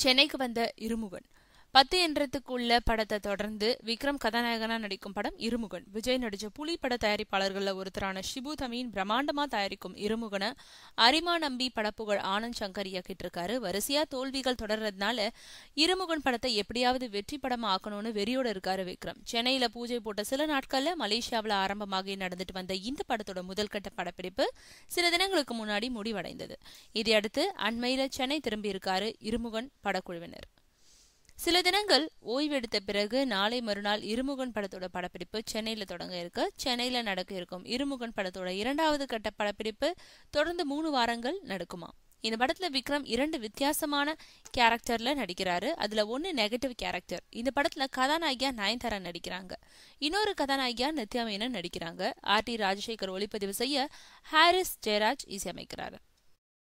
சென்னைக்கு வந்த இருமுகன் 10 என்றதுக்குள்ள படத்தை தொடர்ந்து விக்ரம் கதாநாயகனா நடிக்கும் படம் இருமுகன். விஜய் நடிச்ச புலி பட தயாரிப்பாளர்கள்ல ஒருத்தரான ஷிபு தமீன் பிரம்மாண்டமா தயாரிக்கும் இருமுகனை அரிமா நம்பி படப்புகழ் ஆனந்த் சங்கர் இயக்கிட்டு இருக்காரு. வரிசையா தோல்விகள் தொடர்றதுனால இருமுகன் படத்தை எப்படியாவது வெற்றி படமா ஆக்கணும்னு வெறியோட இருக்காரு விக்ரம். சென்னையில பூஜை போட்ட சில நாட்கள்ல மலேசியாவில ஆரம்பமாகி நடந்துட்டு வந்த இந்த படத்தோட முதல்கட்ட படப்பிடிப்பு சில தினங்களுக்கு முன்னாடி முடிவடைந்தது. இதையடுத்து அண்மையில சென்னை திரும்பி இருக்காரு இருமுகன் படக்குழுவினர். சில தினங்கள் ஓய்வெடுத்த பிறகு நாளை மறுநாள் இருமுகன் படத்தோட படப்பிடிப்பு சென்னையில தொடங்க இருக்கு. சென்னையில நடக்க இருக்கும் இருமுகன் படத்தோட 2வது கட்ட படப்பிடிப்பு தொடர்ந்து 3 வாரங்கள் நடக்குமா. இந்த படத்துல விக்ரம் 2 வித்தியாசமான கேரக்டர்ல நடிக்கிறாரு. அதுல ஒன்னு நெகட்டிவ் கேரக்டர். இந்த படத்துல கதாநாயகியா நயன்தாரா நடிக்கிறாங்க. இன்னொரு கதாநாயகியா நித்யா மேனன் நடிக்கிறாங்க. RT ராஜசேகர் ஒளிப்பதிவு செய்ய ஹாரிஸ் ஜெயராஜ் இசையமைக்கிறாரு.